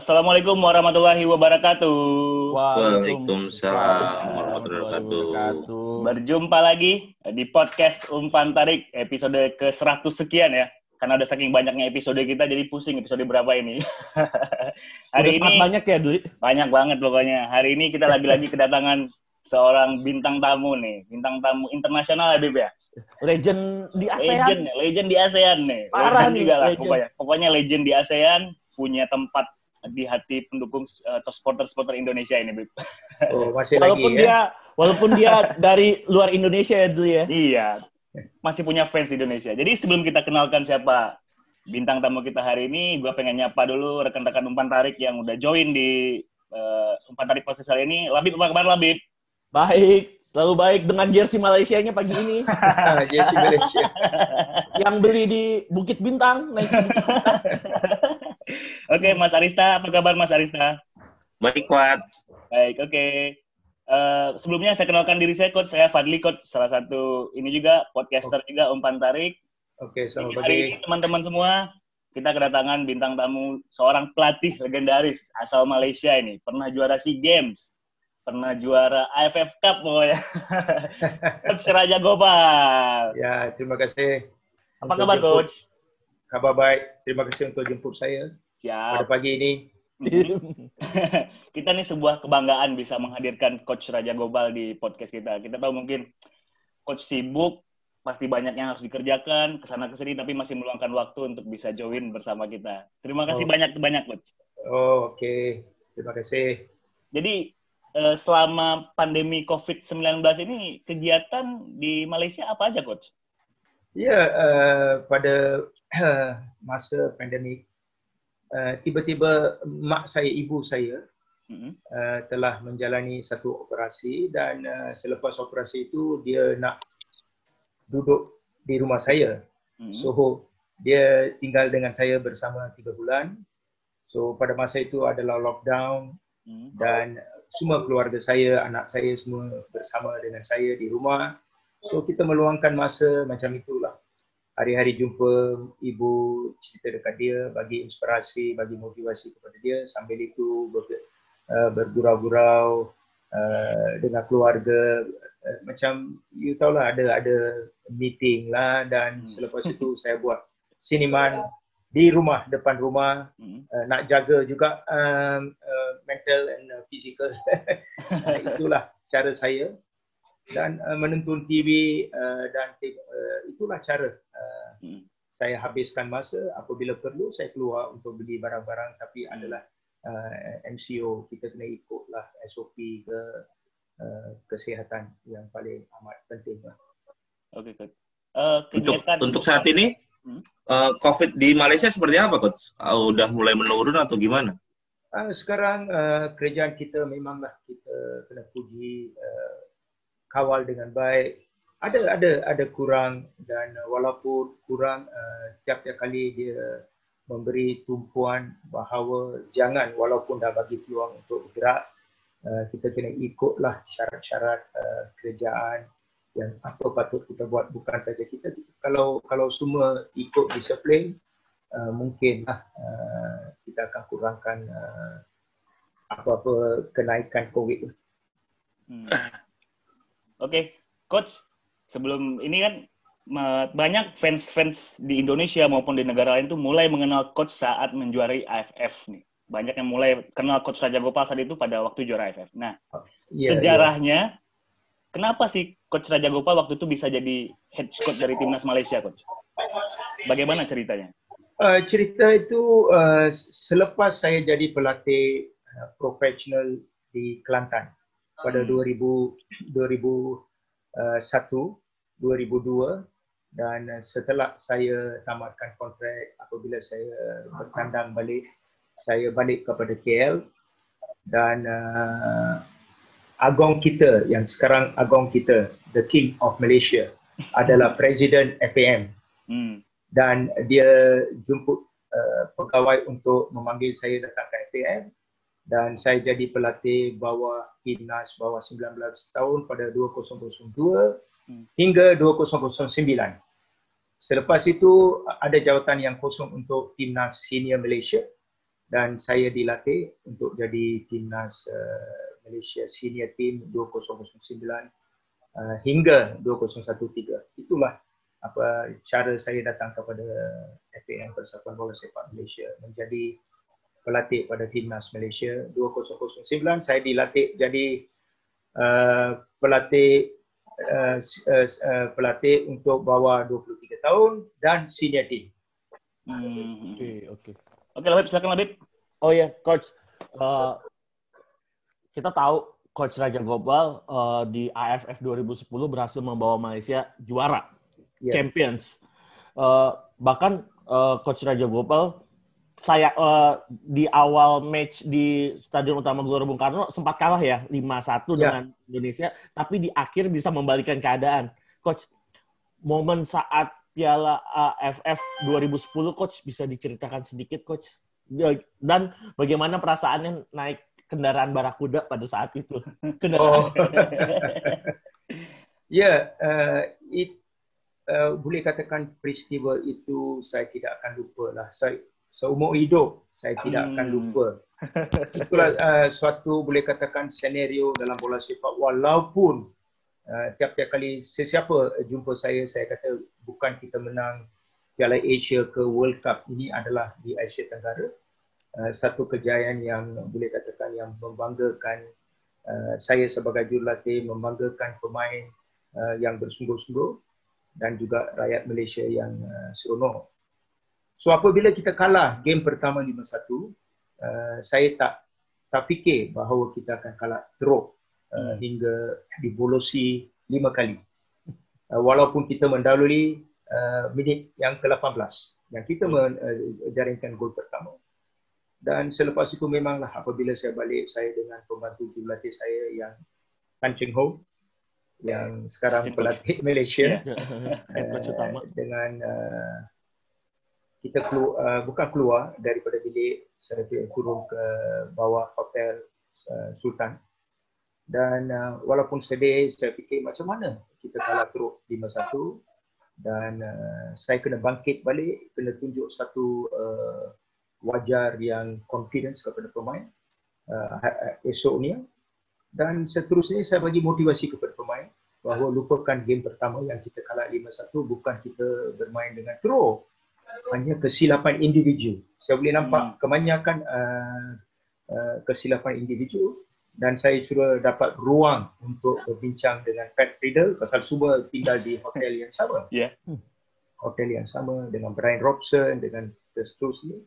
Assalamualaikum warahmatullahi wabarakatuh. Waalaikumsalam warahmatullahi wabarakatuh. Berjumpa lagi di podcast Umpan Tarik episode ke-100 sekian ya. Karena udah saking banyaknya episode kita jadi pusing episode berapa ini. Hari udah ini banyak ya, Dwi? Banyak banget pokoknya. Hari ini kita lagi-lagi kedatangan seorang bintang tamu nih. Bintang tamu internasional ya, Bib ya? Legend di ASEAN. Legend di ASEAN nih. Parah nih, juga lah pokoknya legend di ASEAN, punya tempat di hati pendukung atau supporter Indonesia ini, Bib. Oh, masih walaupun lagi ya. Walaupun dia dari luar Indonesia ya, dulu ya. Iya. Masih punya fans di Indonesia. Jadi sebelum kita kenalkan siapa bintang tamu kita hari ini, gue pengen nyapa dulu rekan-rekan Umpan Tarik yang udah join di Umpan Tarik podcast kali ini. Labib, apa kabar Labib? Baik, selalu baik dengan jersey Malaysianya pagi ini. Jersey Malaysia. Yang beli di Bukit Bintang, naik ke Bukit Bintang. Oke, Mas Arista, apa kabar Mas Arista? Baik, Kuat. Baik, oke. Sebelumnya saya kenalkan diri saya, Coach. Saya Fadli, Coach. Salah satu ini juga, podcaster juga, Umpan Tarik. Oke, selamat pagi. Hari ini teman-teman semua, kita kedatangan bintang tamu seorang pelatih legendaris asal Malaysia ini. Pernah juara SEA Games, pernah juara AFF Cup pokoknya. Coach Raja Gopal. Ya, terima kasih. Apa kabar, Coach? Kabar baik. Terima kasih untuk jemput saya. Siap. Pada pagi ini. Kita nih sebuah kebanggaan bisa menghadirkan Coach Raja Gopal di podcast kita. Kita tahu mungkin Coach sibuk, pasti banyak yang harus dikerjakan, kesana kesini, tapi masih meluangkan waktu untuk bisa join bersama kita. Terima kasih banyak Coach. Oh, oke. Terima kasih. Jadi, selama pandemi COVID-19 ini, kegiatan di Malaysia apa aja, Coach? Ya, pada masa pandemik, tiba-tiba mak saya, ibu saya telah menjalani satu operasi dan selepas operasi itu dia nak duduk di rumah saya. So, dia tinggal dengan saya bersama 3 bulan. So, pada masa itu adalah lockdown dan semua keluarga saya, anak saya semua bersama dengan saya di rumah. So, kita meluangkan masa macam itulah. Hari-hari jumpa ibu, cerita dekat dia, bagi inspirasi, bagi motivasi kepada dia. Sambil itu bergurau-gurau dengan keluarga. Macam, you tahu lah, ada meeting lah. Dan selepas itu saya buat siniman di rumah, depan rumah. Nak jaga juga mental and physical. Itulah cara saya. Dan menonton TV dan itulah cara saya habiskan masa. Apabila perlu saya keluar untuk beli barang-barang, tapi adalah MCO, kita kena ikutlah SOP ke kesihatan yang paling amat penting lah. Oke, Coach. Untuk saat ini COVID di Malaysia seperti apa, Coach? Udah mulai menurun atau gimana? Sekarang kerajaan kita memanglah kita kena puji, kawal dengan baik. Ada kurang, dan walaupun kurang, tiap-tiap kali dia memberi tumpuan bahawa jangan, walaupun dah bagi peluang untuk bergerak, kita kena ikutlah syarat-syarat kerajaan yang apa patut kita buat. Bukan saja kita, kalau semua ikut disiplin, mungkinlah kita akan kurangkan apa-apa kenaikan COVID. Oke, Coach, sebelum ini kan banyak fans-fans di Indonesia maupun di negara lain tuh mulai mengenal Coach saat menjuarai AFF nih. Banyak yang mulai kenal Coach Raja Gopal saat itu pada waktu juara AFF. Nah, sejarahnya, kenapa sih Coach Raja Gopal waktu itu bisa jadi head coach dari timnas Malaysia, Coach? Bagaimana ceritanya? Cerita itu selepas saya jadi pelatih profesional di Kelantan pada 2001, 2002, dan setelah saya tamatkan kontrak, apabila saya bertandang balik, saya balik kepada KL, dan Agong kita yang sekarang Agong kita, the King of Malaysia, adalah Presiden FAM. Dan dia jemput pegawai untuk memanggil saya datang ke FAM, dan saya jadi pelatih bawah timnas bawah 19 tahun pada 2002 hingga 2009. Selepas itu ada jawatan yang kosong untuk timnas senior Malaysia, dan saya dilatih untuk jadi timnas Malaysia senior team 2009 hingga 2013. Itulah apa cara saya datang kepada FAM Persatuan Bola Sepak Malaysia menjadi pelatih pada timnas Malaysia. 2009 saya dilatih jadi pelatih untuk bawah 23 tahun dan senior team. Oke. Oke, Labib, silakan Labib. Oh ya, Coach. Kita tahu Coach Raja Gopal di AFF 2010 berhasil membawa Malaysia juara, Champions. Bahkan Coach Raja Gopal di awal match di Stadion Utama Gelora Bung Karno sempat kalah ya 5-1 dengan Indonesia, tapi di akhir bisa membalikan keadaan. Coach, momen saat Piala AFF 2010, Coach, bisa diceritakan sedikit, Coach? Dan bagaimana perasaannya naik kendaraan Barakuda pada saat itu? Boleh katakan peristiwa itu saya tidak akan lupa lah. Seumur hidup saya tidak akan lupa. Itulah suatu boleh katakan senario dalam bola sepak, walaupun tiap-tiap kali sesiapa jumpa saya kata bukan kita menang Piala Asia ke World Cup, ini adalah di Asia Tenggara. Satu kejayaan yang boleh katakan yang membanggakan saya sebagai jurulatih, membanggakan pemain yang bersungguh-sungguh dan juga rakyat Malaysia yang seronok. So apabila kita kalah game pertama 5-1, saya tak fikir bahawa kita akan kalah teruk hingga dibolosi 5 kali. Walaupun kita mendahului minit yang ke-18 yang kita menjaringkan gol pertama. Dan selepas itu memanglah apabila saya balik, saya dengan pembantu jurulatih saya yang Tan Cheng Ho, yang sekarang pelatih Malaysia, dengan kita bukan keluar daripada bilik, saya turun ke bawah hotel Sultan. Dan walaupun sedih, saya fikir macam mana kita kalah teruk 5-1, dan saya kena bangkit balik, kena tunjuk satu wajar yang confidence kepada pemain esoknya. Dan seterusnya saya bagi motivasi kepada pemain bahawa lupakan game pertama yang kita kalah 5-1, bukan kita bermain dengan teruk, hanya kesilapan individu. Saya boleh nampak kebanyakan kesilapan individu, dan saya sudah dapat ruang untuk berbincang dengan Pat Riddle pasal semua tinggal di hotel yang sama. Hotel yang sama dengan Brian Robson, dengan seterusnya.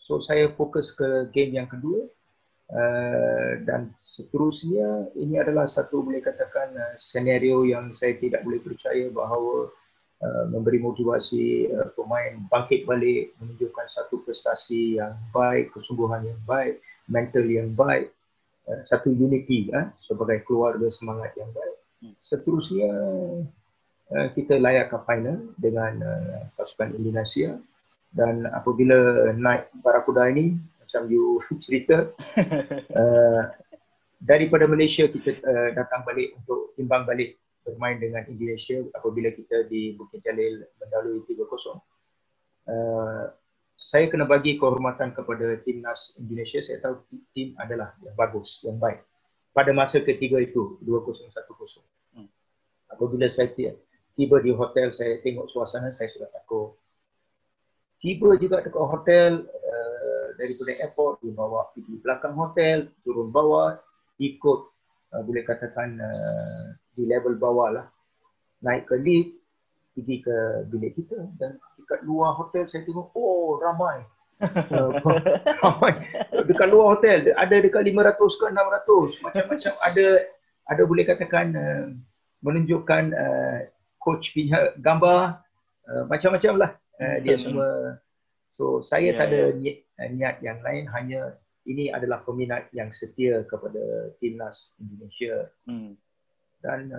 So saya fokus ke game yang kedua, dan seterusnya. Ini adalah satu boleh katakan senario yang saya tidak boleh percaya bahawa memberi motivasi pemain bangkit balik, menunjukkan satu prestasi yang baik, kesungguhan yang baik, mental yang baik, satu unity sebagai keluarga, semangat yang baik. Seterusnya kita layak ke final dengan pasukan Indonesia. Dan apabila naik Barakuda ini, macam you cerita, daripada Malaysia kita datang balik untuk timbang balik bermain dengan Indonesia apabila kita di Bukit Jalil mendahului 3-0. Saya kena bagi kehormatan kepada timnas Indonesia. Saya tahu tim adalah yang bagus, yang baik. Pada masa ketiga itu, 2-0, 1-0. Apabila saya tiba di hotel, saya tengok suasana, saya sudah takut. Tiba juga dekat hotel, daripada airport, dibawa pergi belakang hotel, turun bawah, ikut boleh katakan di level bawah lah, naik ke lift, pergi ke bilik kita, dan dekat luar hotel saya tengok, oh ramai. Ramai. Dekat luar hotel, ada dekat 500 ke 600, macam-macam, ada boleh katakan menunjukkan coach punya gambar, macam-macam lah. Dia semua. So saya tak ada niat yang lain, hanya ini adalah peminat yang setia kepada timnas Indonesia. Dan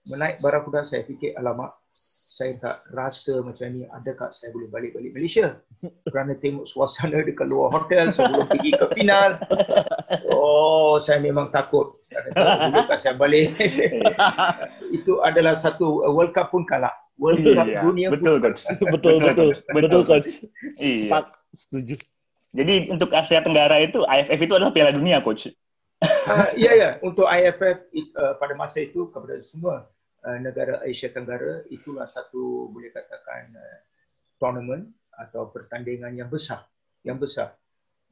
menaik Barakuda, saya fikir alamak, saya tak rasa macam ni, adakah saya boleh balik Malaysia? Kerana tengok suasana dekat luar hotel sebelum pergi ke final. Oh, saya memang takut. Adakah saya balik? Itu adalah satu World Cup pun kalah. World Cup dunia betul, Coach. Betul, Coach. Setuju. Jadi untuk Asia Tenggara itu AFF itu adalah Piala Dunia, Coach. Ya. Untuk AFF pada masa itu kepada semua negara Asia Tenggara itulah satu boleh katakan tournament atau pertandingan yang besar,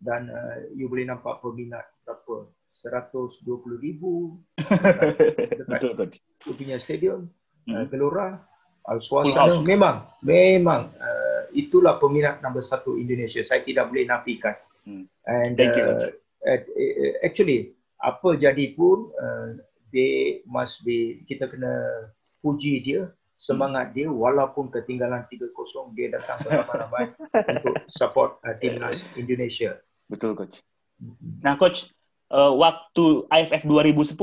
dan you boleh nampak peminat berapa 120,000 dekat Punya Stadium, Gelora, suasana memang itulah peminat nombor 1 Indonesia. Saya tidak boleh nafikan. And actually apa jadi pun they must be, kita kena puji dia, semangat dia walaupun ketinggalan 3-0 dia datang beramai-ramai untuk support timnas Indonesia. Betul, Coach. Nah, Coach, waktu AFF 2010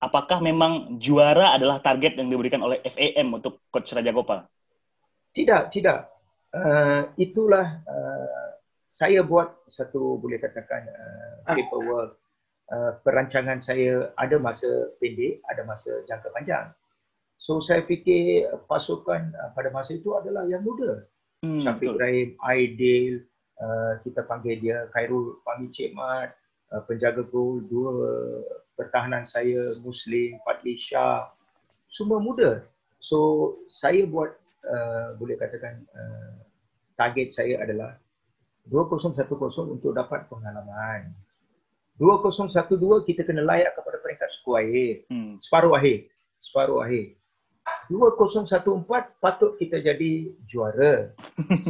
apakah memang juara adalah target yang diberikan oleh FAM untuk Coach Raja Gopal? Tidak. Itulah saya buat satu boleh katakan paperwork. Perancangan saya ada masa pendek, ada masa jangka panjang. So saya fikir pasukan pada masa itu adalah yang muda. Syafiq Ibrahim, Aidil, kita panggil dia Khairul Fahmi Cik Mat, penjaga gol, 2 pertahanan saya Muslim, Fadli Shah, semua muda. So saya buat boleh katakan target saya adalah 2010 untuk dapat pengalaman. 2012 kita kena layak kepada peringkat separuh akhir. 2014 patut kita jadi juara.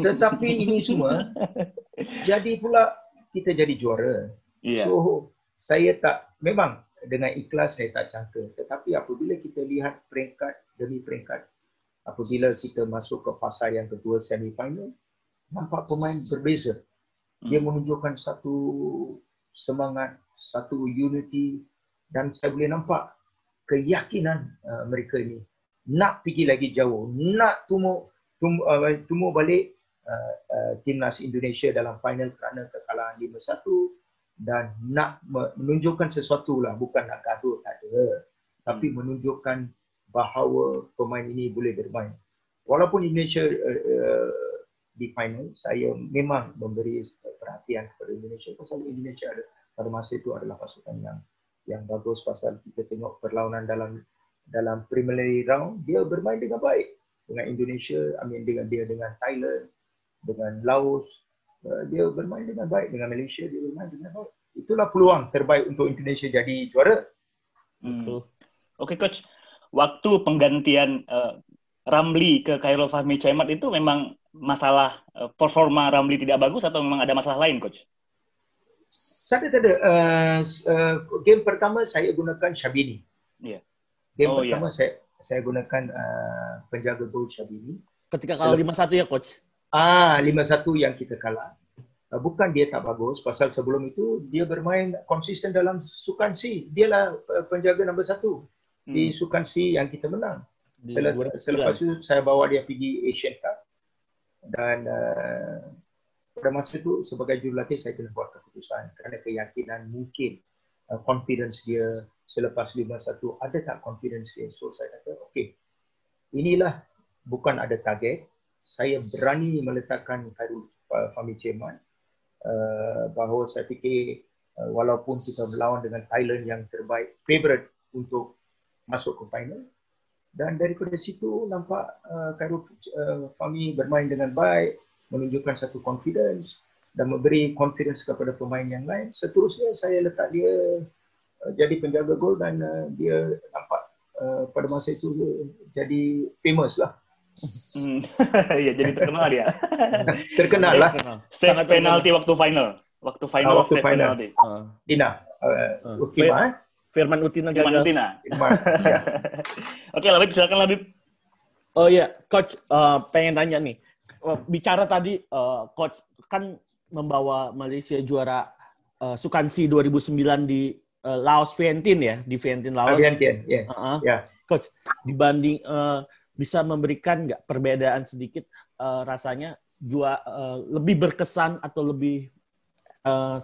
Tetapi ini semua jadi pula kita jadi juara. So saya tak, memang dengan ikhlas saya tak cangka. Tetapi apabila kita lihat peringkat demi peringkat, apabila kita masuk ke fasa yang kedua semi-final, nampak pemain berbeza. Dia menunjukkan satu semangat, satu unity, dan saya boleh nampak keyakinan mereka ini nak pergi lagi jauh, nak tumbuh balik timnas Indonesia dalam final kerana kekalahan 5-1, dan nak menunjukkan sesuatu lah, bukan nak gaduh, tak ada, tapi menunjukkan bahawa pemain ini boleh bermain. Walaupun Indonesia di final, saya memang memberi perhatian kepada Indonesia pasal Indonesia pada masa itu adalah pasukan yang bagus, pasal kita tengok perlawanan dalam preliminary round, dia bermain dengan baik dengan Indonesia, dengan Thailand, dengan Laos, dia bermain dengan baik, dengan Malaysia dia bermain dengan baik. Itulah peluang terbaik untuk Indonesia jadi juara. Oke, Coach, waktu penggantian Ramli ke Khairul Fahmi Cik Mat itu memang masalah performa Ramli tidak bagus atau memang ada masalah lain, Coach? Tak ada. Game pertama saya gunakan Syabini. Game pertama saya gunakan penjaga gol Syabini. Ketika kalah 5-1 ya, Coach? 5-1 yang kita kalah. Bukan dia tak bagus, pasal sebelum itu dia bermain konsisten dalam Sukan C. Dialah penjaga nombor 1 di Sukan C yang kita menang. Selepas itu saya bawa dia pergi Asian Cup. Dan pada masa itu sebagai jurulatih saya kena buat keputusan kerana keyakinan mungkin confidence dia selepas 5-1, ada tak confidence dia. So saya kata okey, inilah bukan ada target, saya berani meletakkan Khairul Fahmi Cik Mat, bahawa saya fikir walaupun kita berlawan dengan Thailand yang terbaik, favorite untuk masuk ke final, dan daripada situ nampak Khairul Fahmi bermain dengan baik, menunjukkan satu confidence dan memberi confidence kepada pemain yang lain. Seterusnya saya letak dia jadi penjaga gol, dan dia nampak pada masa itu jadi famous lah. Ya, jadi terkenal dia. Terkenal lah. Save penalti waktu final. Waktu final. Dina. Firman Utina gagal. Ya. Oke, Labib, silakan Labib. Oh iya, Coach, pengen tanya nih. Bicara tadi, Coach kan membawa Malaysia juara Sukan C 2009 di Laos Vientiane ya, di Vientiane Laos. Vientiane, ya. Coach, dibanding bisa memberikan nggak perbedaan sedikit rasanya lebih berkesan atau lebih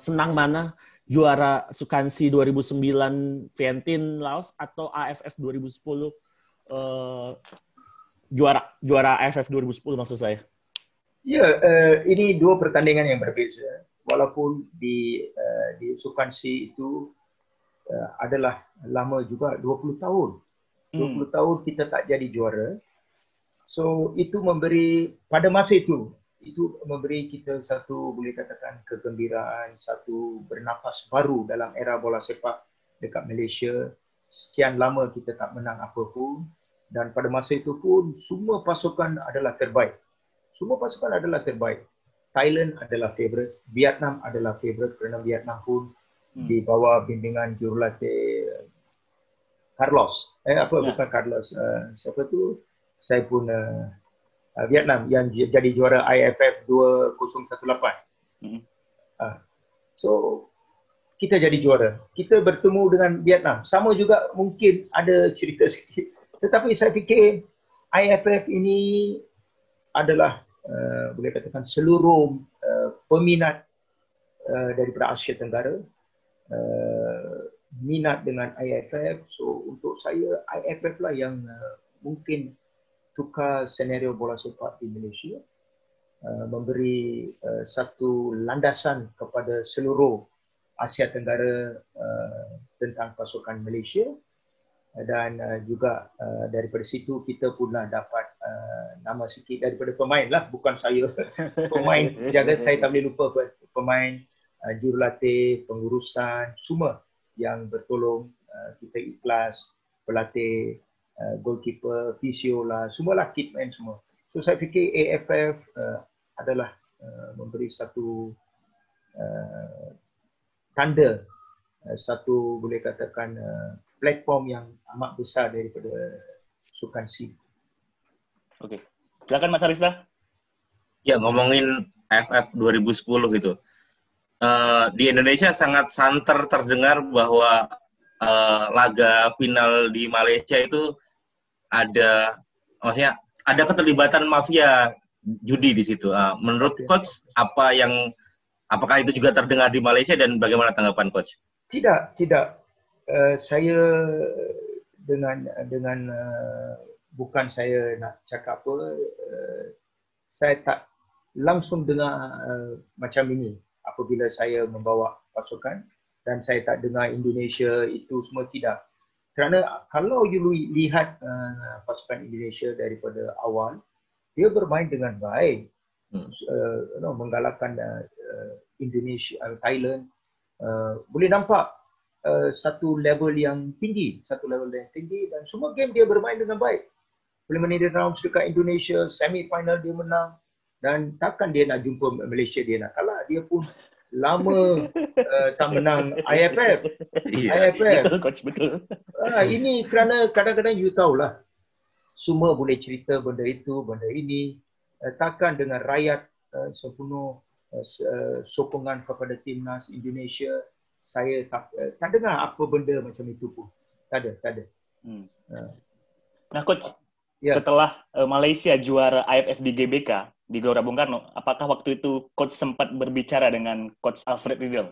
senang mana juara Sukan C 2009 Vientiane Laos atau AFF 2010 juara AFF 2010 maksud saya? Ya, ini dua pertandingan yang berbeza. walaupun di Sukan C itu adalah lama juga 20 tahun. 20 tahun kita tak jadi juara. So itu memberi pada masa itu memberi kita satu, boleh katakan, kegembiraan, satu bernafas baru dalam era bola sepak dekat Malaysia. Sekian lama kita tak menang apa pun, dan pada masa itu pun semua pasukan adalah terbaik. Semua pasukan adalah terbaik. Thailand adalah favourite, Vietnam adalah favourite kerana Vietnam pun di bawah bimbingan jurulatih Carlos. Bukan Carlos. Siapa tu? Saya pun Vietnam yang jadi juara IFF 2018. So kita jadi juara. Kita bertemu dengan Vietnam. Sama juga mungkin ada cerita sikit. Tetapi saya fikir IFF ini adalah boleh katakan seluruh peminat daripada Asia Tenggara minat dengan IFF. So untuk saya IFF lah yang mungkin tukar senario bola sepak di Malaysia, memberi satu landasan kepada seluruh Asia Tenggara tentang pasukan Malaysia, dan juga daripada situ kita pula dapat nama sikit daripada pemain lah, bukan saya. Pemain jaga, saya tak boleh lupa pemain, jurulatih, pengurusan, semua yang bertolong kita ikhlas, pelatih, goalkeeper, fisio lah, semualah kitman semua. So saya fikir AFF adalah memberi satu tanda, satu boleh katakan platform yang amat besar daripada Sukan C. Okey. Silakan Mas Arista. Ya, ngomongin AFF 2010 itu. Di Indonesia sangat santer terdengar bahwa laga final di Malaysia itu maksudnya ada keterlibatan mafia judi di situ. Menurut Coach, apakah itu juga terdengar di Malaysia dan bagaimana tanggapan Coach? Tidak. Saya dengan bukan saya nak cakap apa, saya tak langsung dengar macam ini apabila saya membawa pasukan, dan saya tak dengar Indonesia itu semua, tidak. Kerana kalau you lihat pasukan Indonesia daripada awal, dia bermain dengan baik, menggalakkan Indonesia, Thailand, boleh nampak satu level yang tinggi, dan semua game dia bermain dengan baik. Preliminary round dekat Indonesia, semi final dia menang, dan takkan dia nak jumpa Malaysia dia nak kalah. Dia pun lama tak menang IFF. Betul, Coach, betul. Ini kerana kadang-kadang you tahulah, semua boleh cerita benda itu, benda ini. Takkan dengan rakyat sepenuh sokongan kepada timnas Indonesia, saya tak dengar apa benda macam itu pun. Tak ada. Nah, Coach, setelah Malaysia juara AFF di GBK, di Gelora Bung Karno, apakah waktu itu Coach sempat berbicara dengan Coach Alfred Riedel?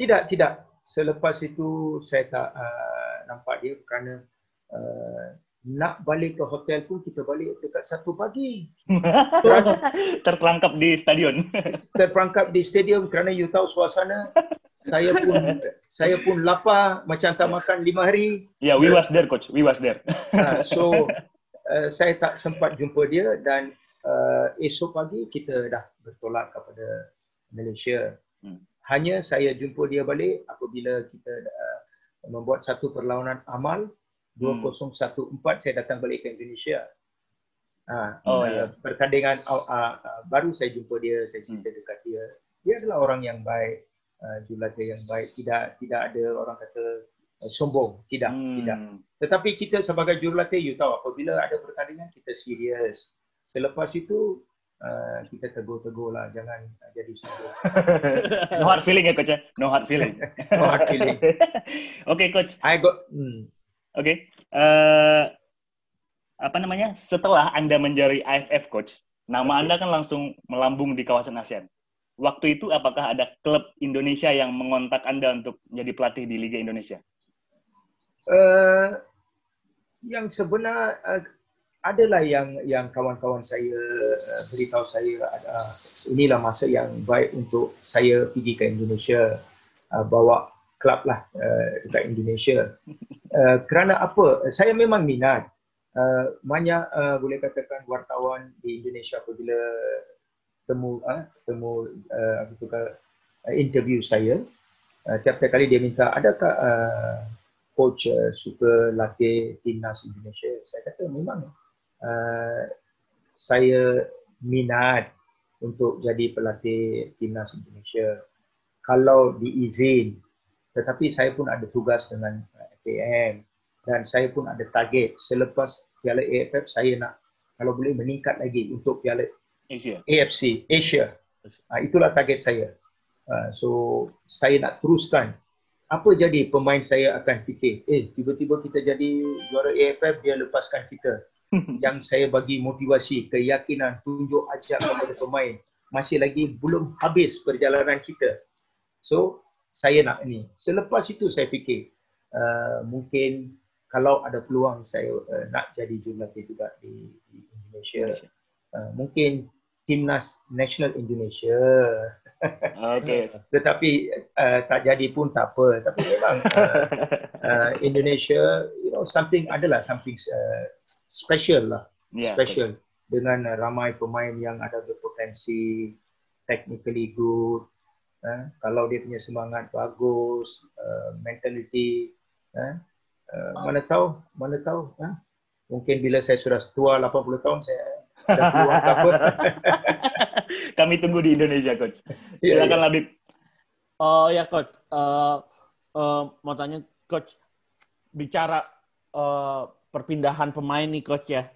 Tidak. Selepas itu saya tak nampak dia, kerana nak balik ke hotel pun kita balik dekat 1 pagi. Terperangkap di stadion. Terperangkap di stadium kerana you tahu suasana. Saya pun lapar, macam tak makan 5 hari. Yeah, we was there, Coach. We was there. So saya tak sempat jumpa dia, dan esok pagi kita dah bertolak kepada Malaysia. Hanya saya jumpa dia balik apabila kita membuat satu perlawanan amal 2014, saya datang balik ke Indonesia. Pertandingan baru saya jumpa dia, saya cerita dekat dia. Dia adalah orang yang baik, jurulatih yang baik. Tidak ada orang kata sombong, tidak. Tetapi kita sebagai jurulatih, you tahu, apabila ada pertandingan kita serius. Selepas itu kita tegur lah, jangan jadi sombong. No hard feeling ya, Coach? No hard feeling. No hard feeling. Okay, Coach. Oke. Setelah Anda menjadi AFF, Coach, nama Anda kan langsung melambung di kawasan ASEAN. Waktu itu apakah ada klub Indonesia yang mengontak Anda untuk menjadi pelatih di Liga Indonesia? Yang sebenar adalah yang kawan-kawan saya beritahu saya inilah masa yang baik untuk saya pergi ke Indonesia, bawa klub lah dekat Indonesia. Kerana apa? Saya memang minat. Banyak boleh katakan wartawan di Indonesia apabila temu interview saya, tiap-tiap kali dia minta, adakah coach suka latih timnas Indonesia? Saya kata memang saya minat untuk jadi pelatih timnas Indonesia kalau diizin. Tetapi saya pun ada tugas dengan FAM dan saya pun ada target selepas Piala AFF saya nak kalau boleh meningkat lagi untuk Piala AFC Asia. Itulah target saya. So saya nak teruskan. Apa jadi pemain saya akan fikir, tiba-tiba kita jadi juara AFF, dia lepaskan kita. Yang saya bagi motivasi, keyakinan, tunjuk ajak kepada pemain. Masih lagi belum habis perjalanan kita. So saya nak ini. Selepas itu saya fikir, mungkin kalau ada peluang saya nak jadi jurulatih juga di Indonesia. Mungkin timnas nasional Indonesia. Okay. Tetapi tak jadi pun tak apa. Tapi memang Indonesia, something special lah. Special. Dengan ramai pemain yang ada berpotensi, technically good. Kalau dia punya semangat bagus, mentality, mana tahu, mungkin bila saya sudah tua 80 tahun saya ada peluang apa. Kami tunggu di Indonesia, Coach. Silakan Labib. Ya Coach, mau tanya Coach, bicara perpindahan pemain nih Coach ya,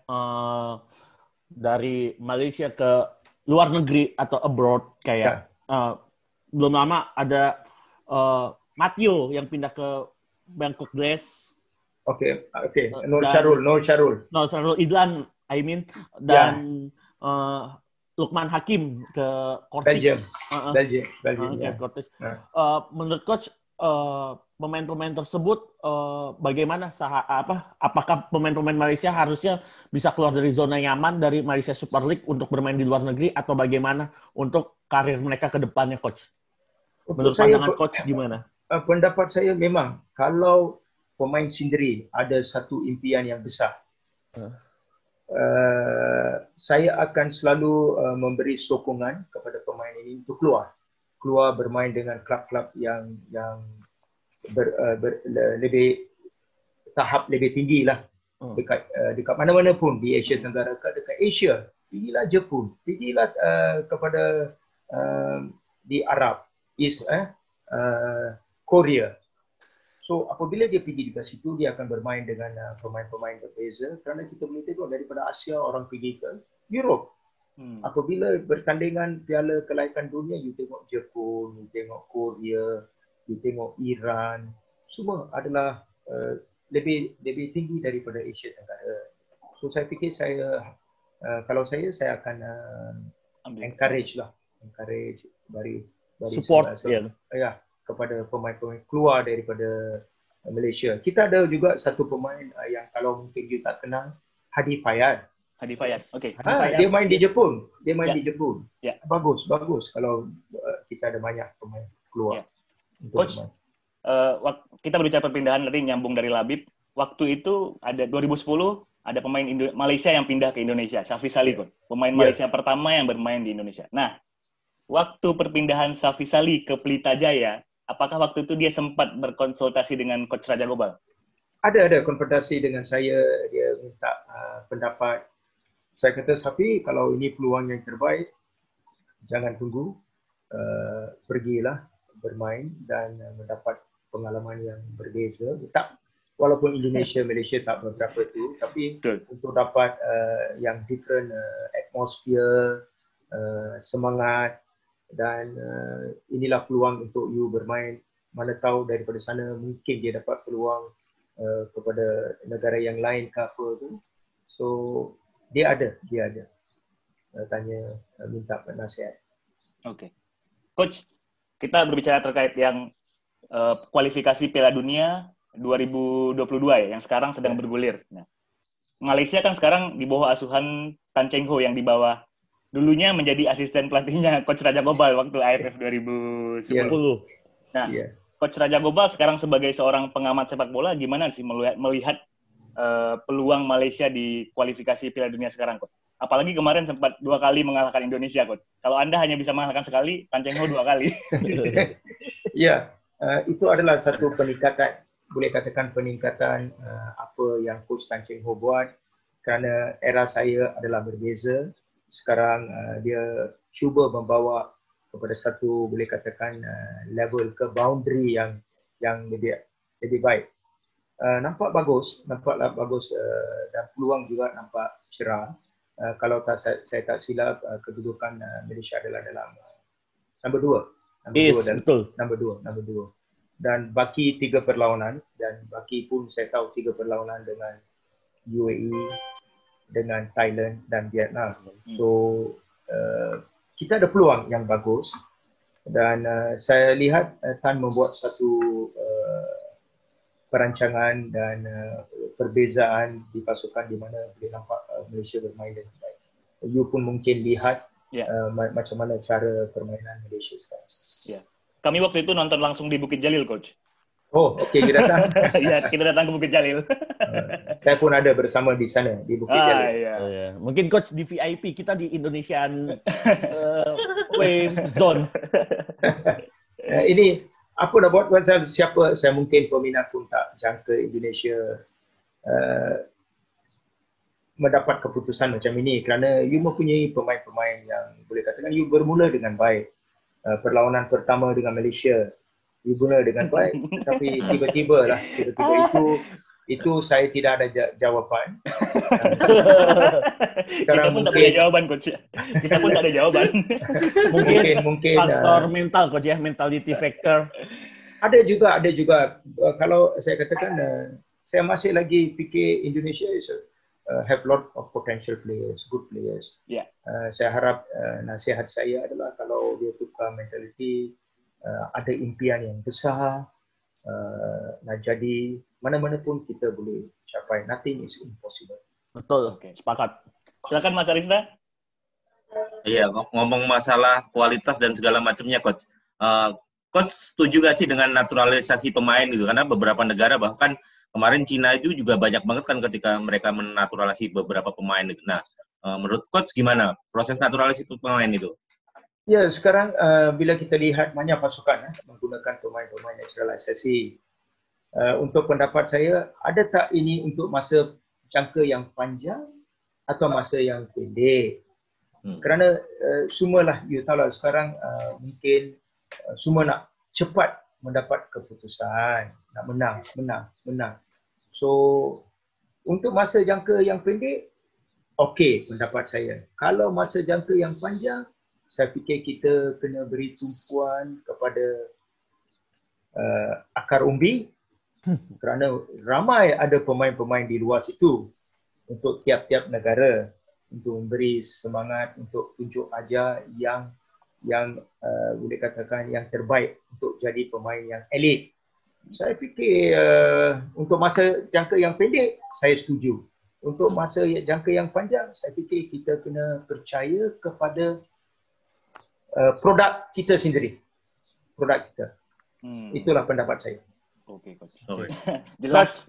dari Malaysia ke luar negeri atau abroad kayak belum lama ada Matteo yang pindah ke Bangkok Glass. Oke. Nur Syarul Idlan, dan Lukman Hakim ke Kortik. Belgium. Kortik. Menurut Coach, pemain-pemain tersebut bagaimana? Apakah pemain-pemain Malaysia harusnya bisa keluar dari zona nyaman dari Malaysia Super League untuk bermain di luar negeri atau bagaimana untuk karir mereka ke depannya, Coach? Menurut pandangan Coach gimana? Pendapat saya memang kalau pemain sendiri ada satu impian yang besar, saya akan selalu memberi sokongan kepada pemain ini untuk keluar bermain dengan klub-klub yang lebih tahap lebih tinggi lah, dekat mana-mana pun di Asia Tenggara, dekat Asia, pergilah Jepun, pergilah kepada di Arab, Korea. So apabila dia pergi di situ, dia akan bermain dengan pemain-pemain berbeza, kerana kita boleh tengok daripada Asia orang pergi ke Europe. Apabila bertandingan Piala Kelaikan Dunia, you tengok Jepun, you tengok Korea, you tengok Iran, semua adalah lebih tinggi daripada Asia Tenggara. So saya fikir kalau saya akan encourage dari support kepada pemain-pemain keluar daripada Malaysia. Kita ada juga satu pemain yang kalau mungkin you tak kenal, Hadi Fayad. Okay. Dia main di Jepun. Bagus kalau kita ada banyak pemain keluar. Coach, kita berbicara perpindahan tadi nyambung dari Labib. Waktu itu ada 2010 ada pemain Malaysia yang pindah ke Indonesia, Safi Sali, pemain Malaysia pertama yang bermain di Indonesia. Nah, waktu perpindahan Safi Sali ke Pelita Jaya, apakah waktu itu dia sempat berkonsultasi dengan Coach Raja Gopal? Ada konsultasi dengan saya, dia minta pendapat. Saya kata, Safi, kalau ini peluang yang terbaik, jangan tunggu, pergilah bermain dan mendapat pengalaman yang berbeza. Walaupun Malaysia tak berapa itu, tapi untuk dapat yang different atmosphere, semangat, dan inilah peluang untuk you bermain. Mana tahu daripada sana mungkin dia dapat peluang kepada negara yang lain ke apa tu. So dia ada tanya, minta nasihat. Oke. Coach, kita berbicara terkait yang kualifikasi Piala Dunia 2022 ya, yang sekarang sedang bergulir. Nah, Malaysia kan sekarang di bawah asuhan Tan Cheng Ho yang di bawah dulunya menjadi asisten pelatihnya Coach Raja Gopal waktu AFF 2010. Nah, Coach Raja Gopal sekarang sebagai seorang pengamat sepak bola, gimana sih melihat peluang Malaysia di kualifikasi Piala Dunia sekarang, Coach? Apalagi kemarin sempat 2 kali mengalahkan Indonesia, Coach. Kalau Anda hanya bisa mengalahkan sekali, Tan Cheng Ho 2 kali. Ya, itu adalah satu peningkatan, boleh katakan peningkatan apa yang Coach Tan Cheng Ho buat, kerana era saya adalah berbeza. Sekarang dia cuba membawa kepada satu, boleh katakan level ke boundary yang lebih baik. Nampak bagus dan peluang juga nampak cerah. Kalau saya tak silap, kedudukan Malaysia adalah dalam nombor 2. Nombor 2. Dan baki 3 perlawanan, dan baki pun saya tahu 3 perlawanan dengan UAE, dengan Thailand dan Vietnam. So kita ada peluang yang bagus, dan saya lihat Tan membuat satu perancangan dan perbezaan di pasukan di mana boleh nampak Malaysia bermain dengan baik. You pun mungkin lihat macam mana cara permainan Malaysia sekarang. Ya. Kami waktu itu nonton langsung di Bukit Jalil, Coach. Oh, okey, kita datang. Ya, kita datang ke Bukit Jalil. Saya pun ada bersama di sana, di Bukit Jalil. Iya. Mungkin Coach di VIP, kita di Indonesian Zone. Ini apa nak buat pasal siapa, saya mungkin peminat pun tak jangka Indonesia mendapat keputusan macam ini, kerana you mempunyai pemain-pemain yang boleh katakan you bermula dengan baik. Perlawanan pertama dengan Malaysia you guna dengan baik, tapi tiba-tiba itu saya tidak ada jawapan. Kita pun tak punya jawaban, Coach. Kita pun tak ada jawaban. mungkin faktor mental, Coach, ya, mentality factor. Ada juga. Kalau saya katakan, saya masih lagi fikir Indonesia have lot of potential players, good players. Yeah. Saya harap nasihat saya adalah kalau dia tukar mentality, ada impian yang besar, nak jadi mana-mana pun kita boleh capai. Nothing is impossible. Betul, sepakat. Silakan Mas Arista. Iya, ngomong masalah kualitas dan segala macamnya, Coach. Coach setuju gak sih dengan naturalisasi pemain gitu? Karena beberapa negara, bahkan kemarin Cina itu juga banyak banget kan ketika mereka menaturalisasi beberapa pemain gitu. Nah, menurut Coach gimana proses naturalisasi pemain itu? Ya, sekarang bila kita lihat banyak pasukan menggunakan pemain-pemain naturalisasi, untuk pendapat saya, ada tak ini untuk masa jangka yang panjang atau masa yang pendek? Kerana semualah, you tahu lah sekarang mungkin semua nak cepat mendapat keputusan, nak menang. So, untuk masa jangka yang pendek, okey pendapat saya. Kalau masa jangka yang panjang, saya fikir kita kena beri tumpuan kepada akar umbi, kerana ramai ada pemain-pemain di luar situ untuk tiap-tiap negara, untuk memberi semangat, untuk tunjuk ajar yang boleh katakan yang terbaik untuk jadi pemain yang elit. Saya fikir untuk masa jangka yang pendek, saya setuju. Untuk masa jangka yang panjang, saya fikir kita kena percaya kepada produk kita sendiri. Produk kita. Itulah pendapat saya. Okey, Coach. Jelas.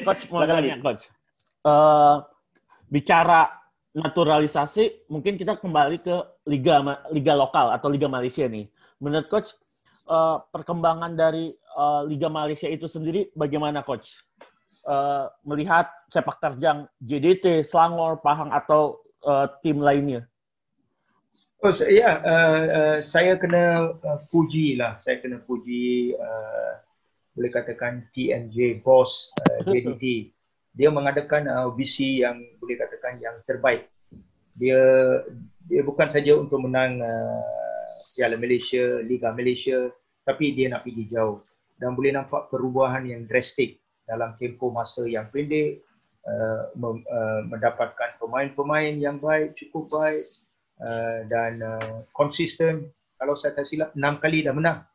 Coach, mau tanya, Coach. Bicara naturalisasi, mungkin kita kembali ke liga lokal atau Liga Malaysia nih. Menurut Coach, perkembangan dari Liga Malaysia itu sendiri bagaimana, Coach? Melihat sepak terjang JDT, Selangor, Pahang atau tim lainnya? Oh, saya kena puji lah. Saya kena puji boleh katakan TNJ, bos JDT. Dia mengadakan visi yang boleh katakan yang terbaik. Dia bukan saja untuk menang Piala Malaysia, Liga Malaysia, tapi dia nak pergi jauh. Dan boleh nampak perubahan yang drastik dalam tempoh masa yang pendek, mendapatkan pemain-pemain yang baik, cukup baik, dan konsisten. Kalau saya tak silap 6 kali dah menang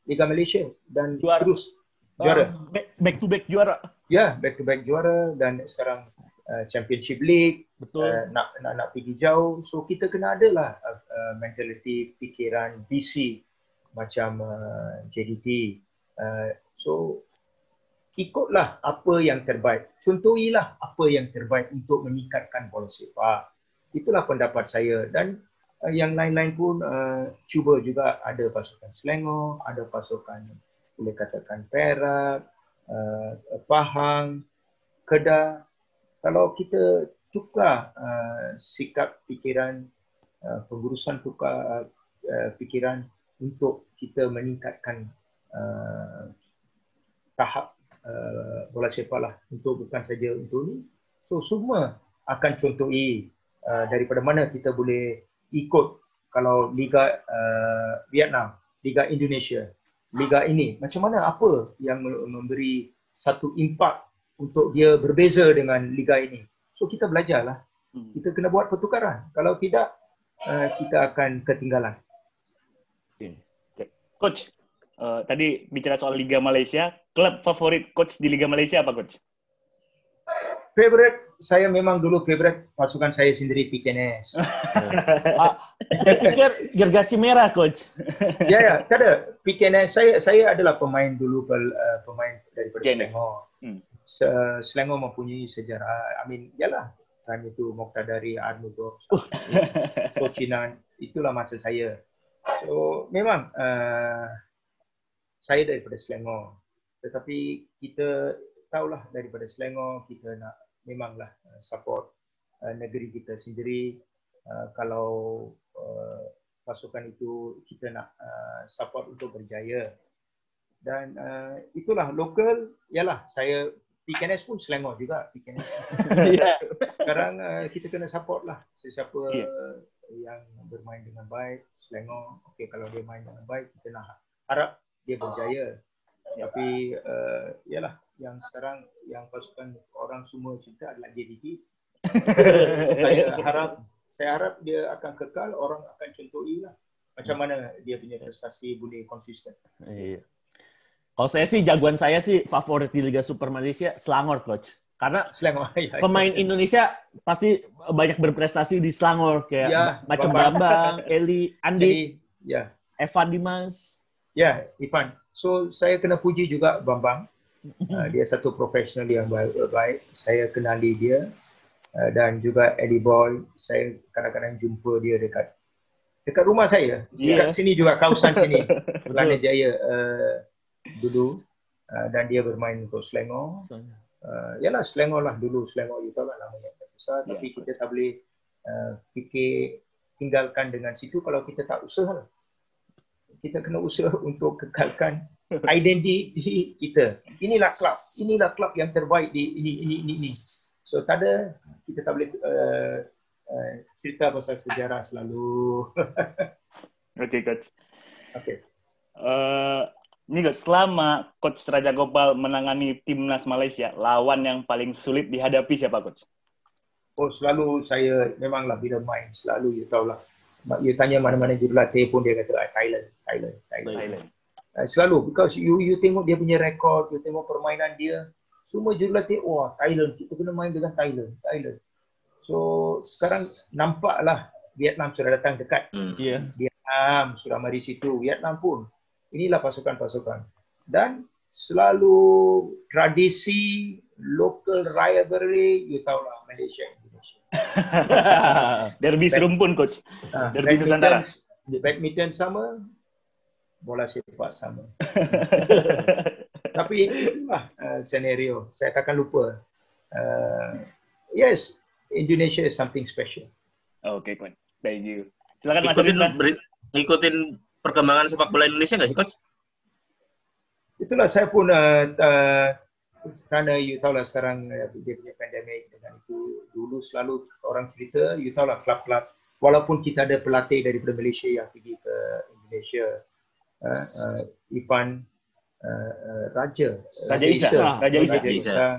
Liga Malaysia dan terus juara. Back to back juara. Ya, back to back juara, dan sekarang Championship League, Betul. nak pergi jauh. So kita kena adalah mentality, fikiran visi macam JDT. So ikutlah apa yang terbaik. Contohilah apa yang terbaik untuk meningkatkan bola sepak. Itulah pendapat saya. Dan yang lain-lain pun cuba juga, ada pasukan Selangor, ada pasukan boleh katakan Perak, Pahang, Kedah. Kalau kita tukar sikap fikiran, pengurusan tukar fikiran untuk kita meningkatkan tahap bola sepak lah, untuk bukan saja untuk ni. So semua akan contohi daripada mana kita boleh ikut. Kalau Liga Vietnam, Liga Indonesia, Liga ini, macam mana, apa yang memberi satu impak untuk dia berbeza dengan Liga ini. So kita belajarlah. Kita kena buat pertukaran. Kalau tidak, kita akan ketinggalan. Okay. Coach, tadi bicara soal Liga Malaysia, klub favorit Coach di Liga Malaysia apa, Coach? Favorite, saya memang dulu favorite pasukan saya sendiri, PKNS. Saya pikir Gergasi Merah, Coach. Ya, tak ada. PKNS, saya adalah pemain dulu, pemain daripada Selangor. Selangor mempunyai sejarah. Yalah, kan itu Moqtadari, Armudo, Kocinan, itulah masa saya. So memang saya daripada Selangor. Tetapi kita tahulah daripada Selangor, kita nak memanglah support negeri kita sendiri. Kalau pasukan itu kita nak support untuk berjaya. Dan itulah lokal, yalah, saya PKNS pun Selangor juga, PKNS. Sekarang kita kena support lah sesiapa yang bermain dengan baik. Selangor, okey, kalau dia main dengan baik, kita nak harap dia berjaya. Tapi yalah, yang sekarang yang pasukan orang semua cerita adalah JDT. Saya harap dia akan kekal, orang akan contohi lah macam mana dia punya prestasi boleh konsisten. Iya. Kalau saya sih, jagoan saya sih favorit di Liga Super Malaysia Selangor, Coach. Karena Selangor, pemain Indonesia pasti banyak berprestasi di Selangor, kayak macam Bambang, Eli, Andi, Evan Dimas. Ya, Ivan. So saya kena puji juga Bambang. Dia satu profesional yang baik. Saya kenali dia. Dan juga Eddie Boy. Saya kadang-kadang jumpa dia dekat rumah saya. Dekat sini juga, kawasan sini. Kelana Jaya dulu. Dan dia bermain untuk Selangor. Yalah, Selangor lah dulu. Selangor, you tahu lah namanya besar. Tapi kita tak boleh fikir tinggalkan dengan situ kalau kita tak usaha. Kita kena usaha untuk kekalkan identiti kita. Inilah klub yang terbaik di ini. So tak ada, kita tak boleh cerita pasal sejarah selalu. Okey, Coach. Okey. Ini Coach, selama Coach Raja Gopal menangani timnas Malaysia, lawan yang paling sulit dihadapi siapa, Coach? Oh, selalu saya memanglah bila main selalu, you tahulah. You tanya mana-mana jurulatih pun dia kata Thailand. Selalu, because you tengok dia punya rekod, you tengok permainan dia, semua jurulatih, Thailand, kita kena main dengan Thailand. So sekarang nampaklah Vietnam sudah datang dekat. Vietnam sudah mari situ, Vietnam pun. Inilah pasukan-pasukan. Dan selalu tradisi, local rivalry, you tahulah, Malaysia, Indonesia. Derby serumpun, Coach. Derby Nusantara. Badminton sama, bola sepak sama. Tapi itulah senario. Saya takkan lupa. Yes, Indonesia is something special. Okay, Coach. Thank you. Silakan Mas. Ngikutin perkembangan sepak bola Indonesia nggak sih, Coach? Itulah saya pun kerana you tahulah sekarang dia punya pandemik, dengan itu dulu selalu orang cerita, you tahulah klub-klub, walaupun kita ada pelatih daripada Malaysia yang pergi ke Indonesia, Ivan Raja Isa,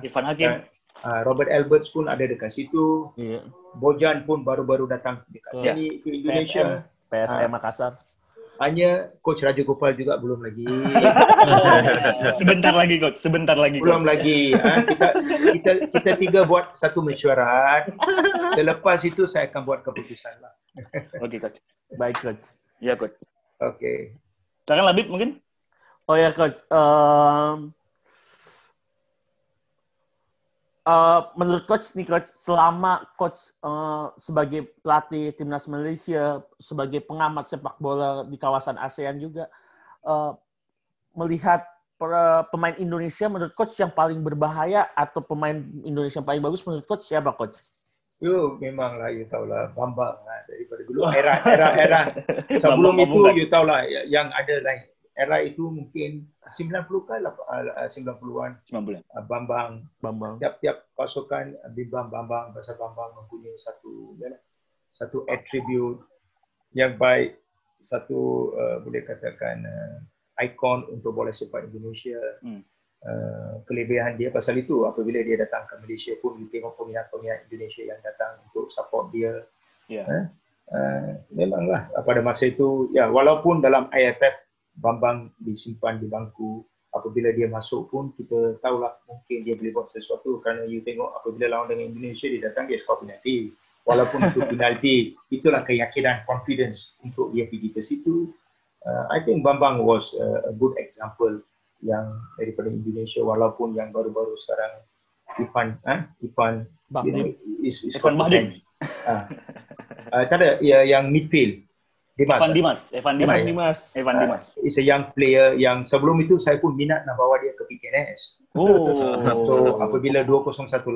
Ivan Hakim, Robert Alberts pun ada dekat situ, Bojan pun baru-baru datang dekat sini ke Indonesia, PSM Makassar. Hanya Coach Raja Gopal juga belum lagi. Sebentar lagi, Coach. Sebentar lagi. Belum lagi. Kita tiga buat satu mesyuarat. Selepas itu saya akan buat keputusan lah. Oke, Coach. Baik, Coach. Iya, Coach. Oke. Silakan Labib mungkin? Oh ya, Coach. Menurut Coach nih, Coach, selama Coach sebagai pelatih timnas Malaysia, sebagai pengamat sepak bola di kawasan ASEAN juga, melihat pemain Indonesia, menurut Coach yang paling berbahaya atau pemain Indonesia yang paling bagus, menurut Coach siapa, Coach? Memanglah, you tahulah, Bambang daripada dulu. Era sebelum itu, you tahulah, yang ada lain. Era itu mungkin 90-an, 90-an. Bambang. Tiap pasukan Bambang, pasal Bambang mempunyai satu attribute yang baik, satu boleh katakan ikon untuk bola sepak Indonesia. Kelebihan dia pasal itu, apabila dia datang ke Malaysia pun, kita tengok peminat-peminat Indonesia yang datang untuk support dia. Memanglah pada masa itu, ya, walaupun dalam IFF Bambang disimpan di bangku, apabila dia masuk pun kita tahulah mungkin dia boleh buat sesuatu, kerana you tengok apabila lawan dengan Indonesia, dia datang, dia skor penalti. Walaupun itu penalti, itulah keyakinan, confidence untuk dia pergi ke situ. I think Bambang was a good example yang daripada Indonesia, walaupun yang baru-baru sekarang Ivan Bahdim. Tak ada yang midfield. Evan Dimas. Is a young player yang sebelum itu saya pun minat nak bawa dia ke PKNS. So apabila 2018.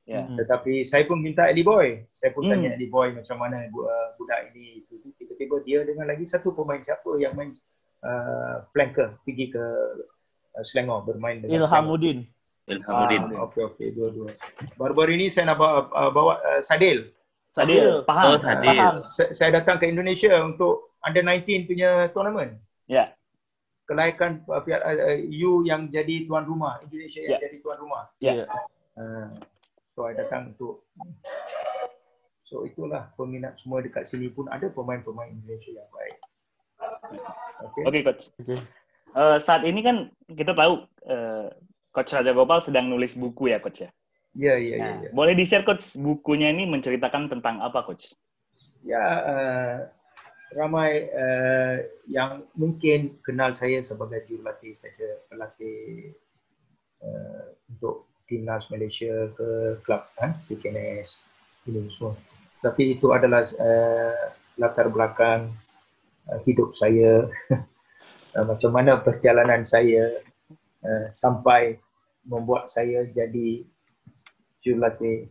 Tetapi saya pun minta Eddie Boy. Saya pun tanya Eddie Boy macam mana budak ini. Tiba-tiba dia dengan lagi satu pemain siapa yang main flanker pergi ke Selangor bermain dengan Ilhamuddin. Okey, dua-dua. Baru-baru ini saya nak bawa Sadil. Faham. Saya datang ke Indonesia untuk Under 19 punya tournament. Ya. Kelahikan you yang jadi tuan rumah, Indonesia yang jadi tuan rumah. Ya. So saya datang untuk. So itulah peminat semua dekat sini pun ada pemain-pemain Indonesia yang baik. Okey, Coach. Saat ini kan kita tahu Coach Raja Gopal sedang nulis buku ya, Coach ya. Ya. Boleh di-share, Coach, bukunya ini menceritakan tentang apa, Coach? Ya, ramai yang mungkin kenal saya sebagai jurulatih saja, pelatih untuk timnas Malaysia ke klub PKNS ini semua. Tapi itu adalah latar belakang hidup saya, macam mana perjalanan saya sampai membuat saya jadi jurulatih.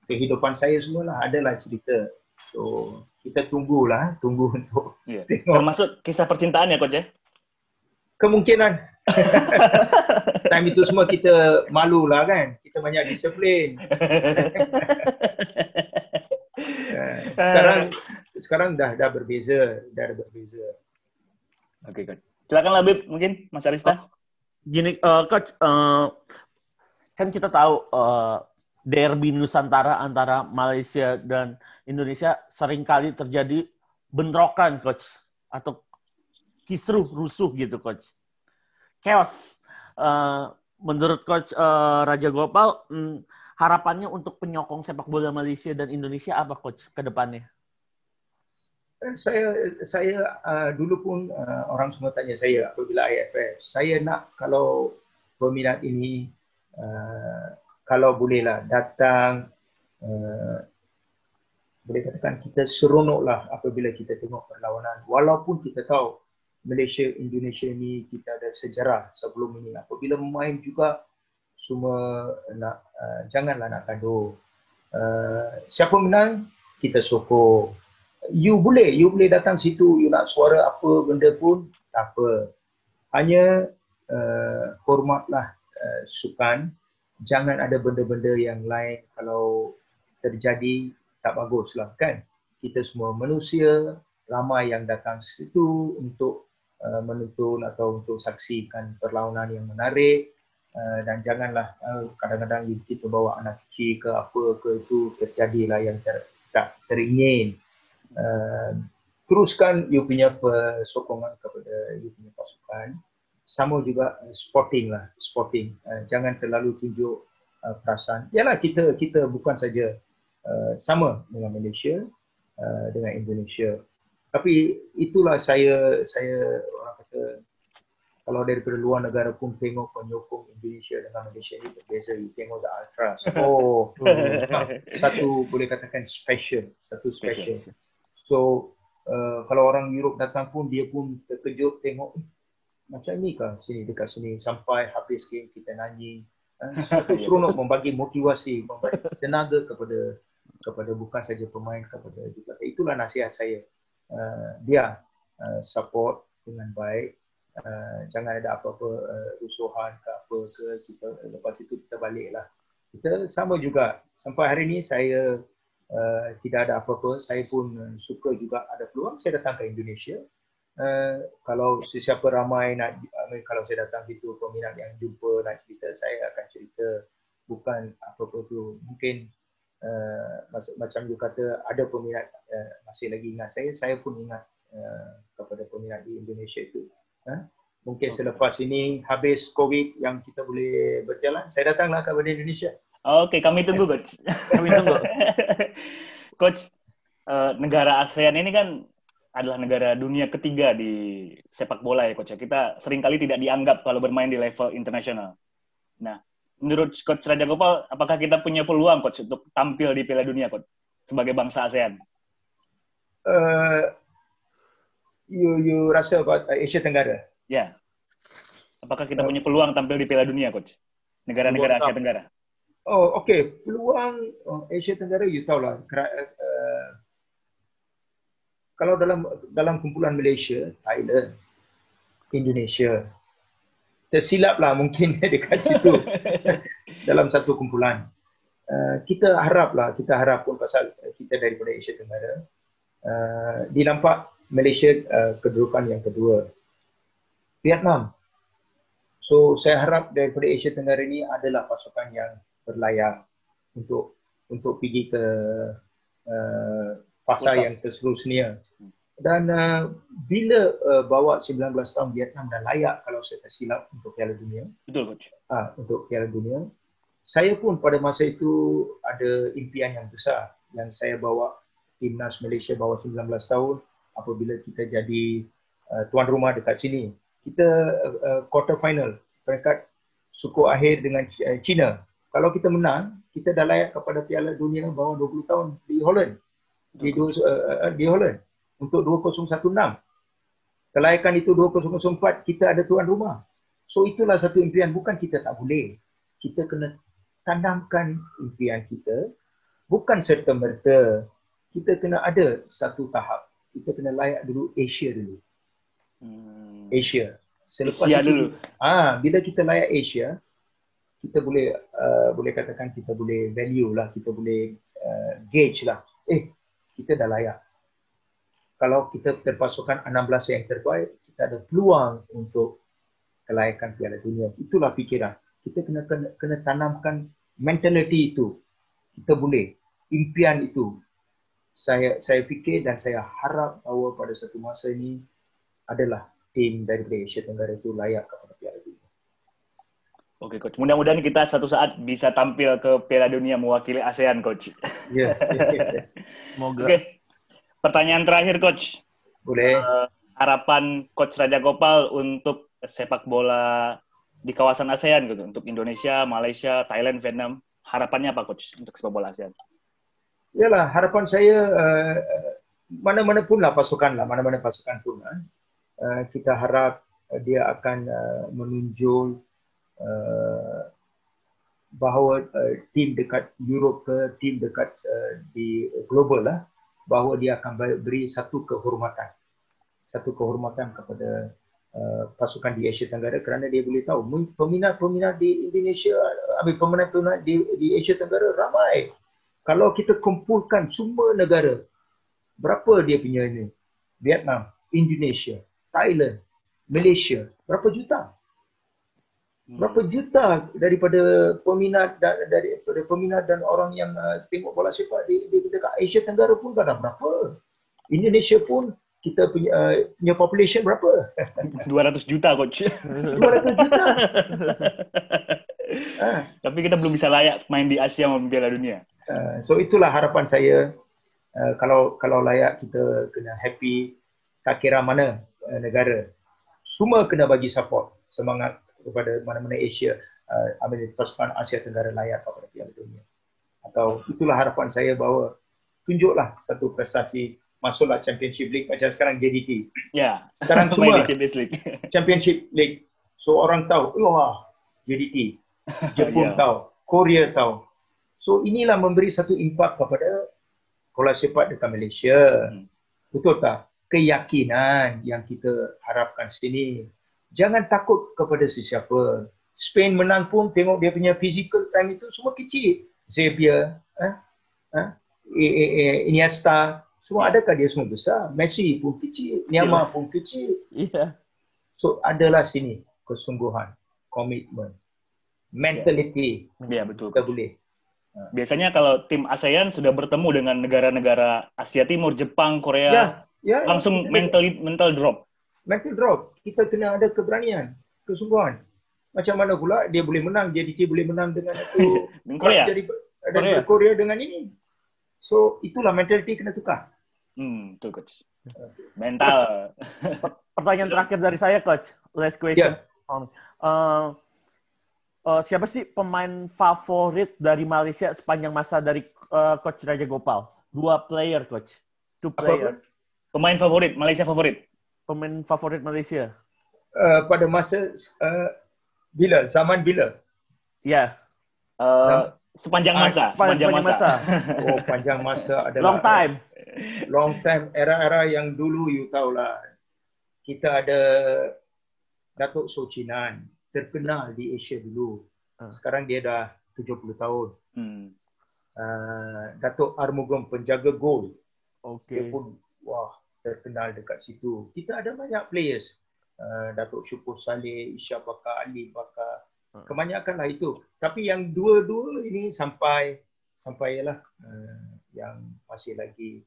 Kehidupan saya semualah adalah cerita. So kita tunggu untuk tengok. Termasuk kisah percintaan ya, Coach ya? Kemungkinan. Time itu semua kita malulah kan. Kita banyak disiplin. Sekarang dah berbeza. Oke, Coach. Silakan Labib mungkin Mas Arista. Gini, Coach, kan kita tahu derby Nusantara antara Malaysia dan Indonesia seringkali terjadi bentrokan, Coach, atau kisruh, rusuh gitu, Coach. Chaos. Menurut Coach Raja Gopal, harapannya untuk penyokong sepak bola Malaysia dan Indonesia apa, Coach, ke depannya? Saya dulu pun orang semua tanya saya apabila IFF, saya nak kalau peminat ini kalau bolehlah datang, boleh katakan kita seronoklah apabila kita tengok perlawanan. Walaupun kita tahu Malaysia, Indonesia ni kita ada sejarah sebelum ini. Apabila main juga semua nak janganlah nak gaduh. Siapa menang kita sokong. You boleh datang situ, you nak suara apa benda pun tak apa. Hanya hormatlah sukan. Jangan ada benda-benda yang lain kalau terjadi tak baguslah kan. Kita semua manusia, ramai yang datang situ untuk menonton atau untuk saksikan perlawanan yang menarik, dan janganlah kadang-kadang kita bawa anak kecil ke apa ke itu terjadilah yang tak teringin. teruskan you punya sokongan kepada you punya pasukan. Sama juga sporting lah, sporting. Jangan terlalu tunjuk perasaan. Yalah, kita bukan saja sama dengan Malaysia, dengan Indonesia. Tapi itulah saya orang kata, kalau daripada luar negara pun tengok penyokong Indonesia dengan Malaysia ni berbeza. You tengok the ultras. Oh, satu boleh katakan special, satu special. So kalau orang Europe datang pun dia pun terkejut tengok macam ni kah sini dekat sini sampai habis game kita nyanyi. Satu seronok membagi motivasi, membagi tenaga kepada bukan saja pemain, kepada juga. Itulah nasihat saya. Dia support dengan baik. Jangan ada apa-apa rusuhan ke apa ke, kita lepas itu kita baliklah. Kita sama juga sampai hari ini saya tidak ada apa-apa. Saya pun suka juga ada peluang saya datang ke Indonesia. Kalau sesiapa ramai nak, kalau saya datang situ peminat yang jumpa nak cerita, saya akan cerita. Bukan apa-apa tu. Mungkin macam you kata ada peminat masih lagi ingat saya pun ingat kepada peminat di Indonesia itu. Mungkin selepas ini habis COVID yang kita boleh berjalan, saya datanglah kepada Indonesia. Okey, kami tunggu Coach. Kami tunggu. Coach, negara ASEAN ini kan adalah negara dunia ketiga di sepak bola ya Coach. Kita seringkali tidak dianggap kalau bermain di level internasional. Nah, menurut Coach Raja Gopal, apakah kita punya peluang Coach untuk tampil di Piala Dunia Coach sebagai bangsa ASEAN? You rasa about Asia Tenggara? Ya. Apakah kita punya peluang tampil di Piala Dunia Coach? Negara-negara Asia Tenggara. Oh, okey. Peluang Asia Tenggara you tahulah. Kalau dalam kumpulan Malaysia, Thailand, Indonesia, tersilaplah mungkin dekat situ dalam satu kumpulan. Kita harap pun pasal kita daripada Asia Tenggara, dinampak Malaysia kedudukan yang kedua. Vietnam. So saya harap daripada Asia Tenggara ini adalah pasukan yang berlayar untuk pergi ke fasa yang seterusnya. Dan bila bawa 19 tahun Vietnam dah layak kalau saya tak silap untuk Piala Dunia. Betul Coach. Untuk Piala Dunia. Saya pun pada masa itu ada impian yang besar yang saya bawa timnas Malaysia bawah 19 tahun apabila kita jadi tuan rumah dekat sini. Kita quarter final peringkat suku akhir dengan China. Kalau kita menang, kita dah layak kepada Piala Dunia bawah 20 tahun di Holland. Di Holland untuk 2016. Kelayakan itu 2004 kita ada tuan rumah. So itulah satu impian, bukan kita tak boleh. Kita kena tanamkan impian kita, bukan serta-merta. Kita kena ada satu tahap. Kita kena layak dulu Asia dulu. Asia. Selepas Asia itu, dulu. Bila kita layak Asia, kita boleh katakan kita boleh value lah, kita boleh gauge lah. Kita dah layak. Kalau kita terpasukan 16 yang terbaik, kita ada peluang untuk kelayakan Piala Dunia. Itulah fikiran. Kita kena tanamkan mentality itu. Kita boleh. Impian itu. Saya fikir dan saya harap bahawa pada satu masa ini adalah tim dari Asia Tenggara itu layak kepada Piala Dunia. Oke Coach, mudah-mudahan kita satu saat bisa tampil ke Piala Dunia mewakili ASEAN Coach. Ya. Semoga. Oke. Pertanyaan terakhir Coach. Boleh. Harapan Coach Raja Gopal untuk sepak bola di kawasan ASEAN gitu, untuk Indonesia, Malaysia, Thailand, Vietnam. Harapannya apa Coach untuk sepak bola ASEAN? Yalah, harapan saya mana-mana pun lah pasukan pun kita harap dia akan menunjul bahawa tim dekat Europe ke tim dekat di global lah, bahawa dia akan beri satu kehormatan kepada pasukan di Asia Tenggara, kerana dia boleh tahu peminat-peminat di Indonesia, peminat-peminat di Asia Tenggara ramai. Kalau kita kumpulkan semua negara, berapa dia punya ini? Vietnam, Indonesia, Thailand, Malaysia, berapa juta? Berapa juta daripada peminat dan orang yang tengok bola sepak di dekat Asia Tenggara pun dah berapa? Indonesia pun kita punya population berapa? 200 juta, Coach. 200 juta. Tapi kita belum bisa layak main di Asia maupun Piala Dunia. So itulah harapan saya. Kalau layak, kita kena happy, tak kira mana negara. Semua kena bagi support, semangat kepada mana-mana Asia, pasukan Asia Tenggara layak kepada Piala Dunia. Atau itulah harapan saya, bahawa tunjuklah satu prestasi, masuklah Championship League macam sekarang JDT. Ya. Sekarang semua League. Championship League. So orang tahu, wah JDT. Jepun tahu, Korea tahu. So inilah memberi satu impak kepada bola sepak dekat Malaysia. Betul tak? Keyakinan yang kita harapkan sini. Jangan takut kepada sesiapa. Spain menang pun tengok dia punya physical time itu semua kecil. Xavier, Iniesta, semua adakah dia semua besar? Messi pun kecil, Neymar pun kecil. So adalah sini kesungguhan, komitmen, mentality. Ya, betul. Kita boleh. Biasanya kalau tim ASEAN sudah bertemu dengan negara-negara Asia Timur, Jepang, Korea, langsung mental drop. Mental drop. Kita kena ada keberanian, kesungguhan. Macam mana pula dia boleh menang, JDT boleh menang dengan itu. Korea dengan ini. So itulah mentality kena tukar. Betul, Coach. Mental. Pertanyaan terakhir dari saya, Coach. Last question. Siapa sih pemain favorit dari Malaysia sepanjang masa dari Coach Raja Gopal? 2 player, Coach. 2 player. Pemain favorit, Malaysia favorit. Pemain favorit Malaysia. Pada masa bila? Zaman bila? Ya. Sepanjang masa. Oh, panjang masa adalah long time. Long time. Era-era yang dulu, you tahulah. Kita ada Datuk Sochinan, terkenal di Asia dulu. Sekarang dia dah 70 tahun. Datuk Armugam, penjaga gol. Dia pun terkenal dekat situ. Kita ada banyak players. Datuk Syukur Saleh, Isya Bakar, Ali Bakar. Kebanyakanlah itu. Tapi yang dua-dua ini sampailah yang masih lagi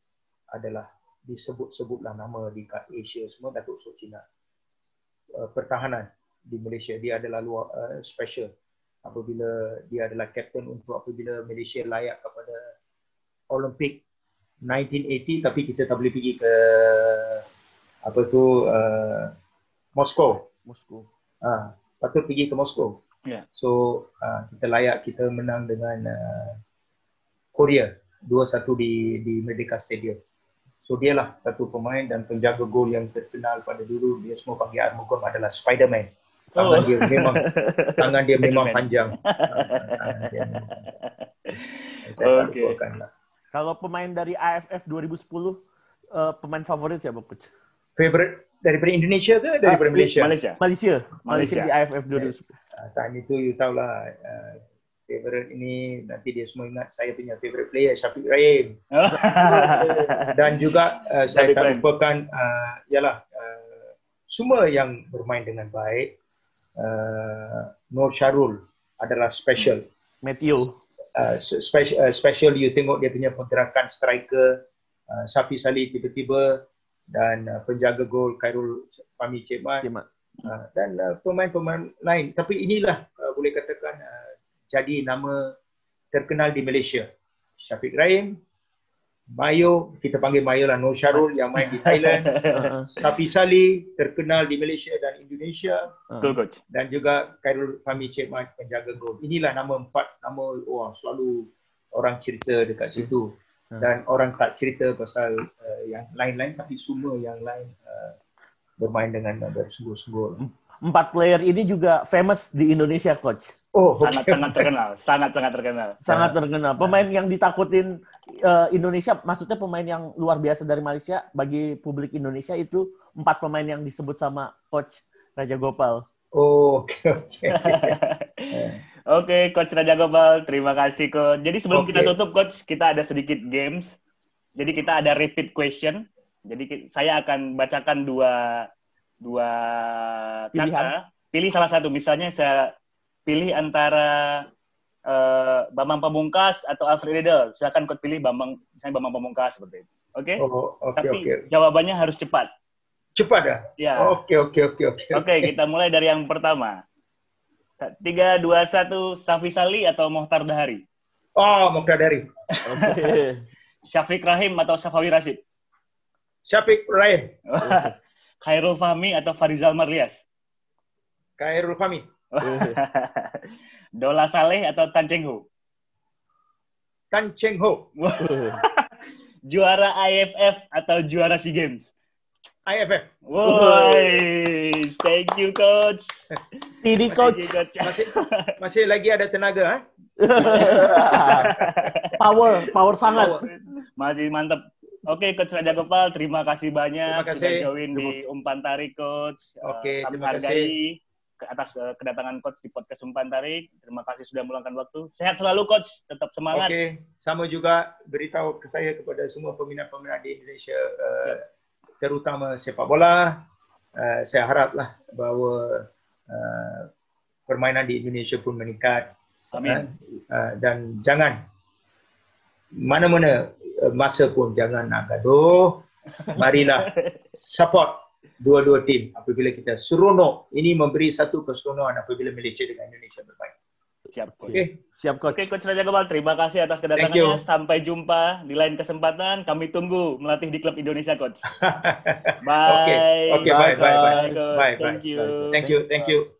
adalah disebut-sebutlah nama di Asia semua, Datuk Sochinan. Pertahanan di Malaysia, dia adalah special apabila dia adalah kapten untuk apabila Malaysia layak kepada Olimpik 1980, tapi kita tak boleh pergi ke Moskow. Patut pergi ke Moskow. So kita layak, kita menang dengan Korea 2-1 di Merdeka Stadium. So dialah satu pemain dan penjaga gol yang terkenal pada dulu. Dia semua panggil Armugam adalah Spiderman. Tangan dia memang panjang. Kalau pemain dari AFF 2010, pemain favorit siapa, Coach? Favorite daripada Indonesia ke daripada Malaysia? Malaysia di AFF 2010. Saat itu you tahulah, favorite ini nanti dia semua ingat saya punya favorite player Syafiq Rahim. Dan juga saya tak lupakan semua yang bermain dengan baik. Nur Syarul adalah special. Matthew. Special, you tengok dia punya pergerakan striker. Safi Salih tiba-tiba, dan penjaga gol Khairul Fahmi Cik Mat. Dan pemain-pemain lain. Tapi inilah boleh katakan jadi nama terkenal di Malaysia. Syafiq Rahim, Mayo, kita panggil Mayo lah, Nur Syarul yang main di Thailand, Safi Salih terkenal di Malaysia dan Indonesia, dan juga Khairul Fahmi Cik Mat, penjaga gol. Inilah nama 4 nama selalu orang cerita dekat situ. Dan orang tak cerita pasal yang lain-lain, tapi semua yang lain bermain dengan bersungguh-sungguh. 4 player ini juga famous di Indonesia, Coach. Sangat terkenal. Sangat terkenal. Pemain yang ditakutin Indonesia, maksudnya pemain yang luar biasa dari Malaysia, bagi publik Indonesia itu 4 pemain yang disebut sama Coach Raja Gopal. Oke, Coach Raja Gopal, terima kasih, Coach. Jadi sebelum kita tutup, Coach, kita ada sedikit games. Jadi kita ada repeat question. Jadi saya akan bacakan dua kata. Pilih salah satu. Misalnya saya pilih antara Bambang Pamungkas atau Alfred Riedel. Silakan Coach pilih misalnya Bambang Pamungkas seperti itu. Oke? Oke, Tapi oke. jawabannya harus cepat. Cepat dah? Ya. Oke. Oke, kita mulai dari yang pertama. 3, 2, 1, Safi Sali atau Mohtar Dahari? Oh, Mohtar Dahari. Oke. Syafiq Rahim atau Safawi Rashid? Syafiq Rahim. Khairul Fahmi atau Farizal Marlias? Khairul Fahmi. Dola Saleh atau Tan Cheng Ho? Tan Cheng Ho. Juara AFF atau juara SEA Games? AFF. Woi, thank you coach. Tidi coach. Masih lagi ada tenaga, Power sangat. Masih mantap. Oke, Coach Raja Gopal, terima kasih banyak sudah join di Umpan Tarik, Coach. Oke, kami terima hargai atas kedatangan Coach di podcast Umpan Tarik. Terima kasih sudah meluangkan waktu. Sehat selalu, Coach. Tetap semangat. Oke, sama juga beritahu ke saya kepada semua peminat-peminat di Indonesia, terutama sepak bola. Saya haraplah bahawa permainan di Indonesia pun meningkat. Amin. Dan jangan mana-mana masa pun jangan nak gaduh. Marilah support dua-dua tim apabila kita seronok. Ini memberi satu keseronokan apabila Malaysia dengan Indonesia bermain. Siap, Coach. Okay. Siap, Coach. Oke, Coach Raja Gopal, terima kasih atas kedatangannya. Sampai jumpa di lain kesempatan. Kami tunggu melatih di klub Indonesia, Coach. Bye. Oke, bye. Thank you. Thank you.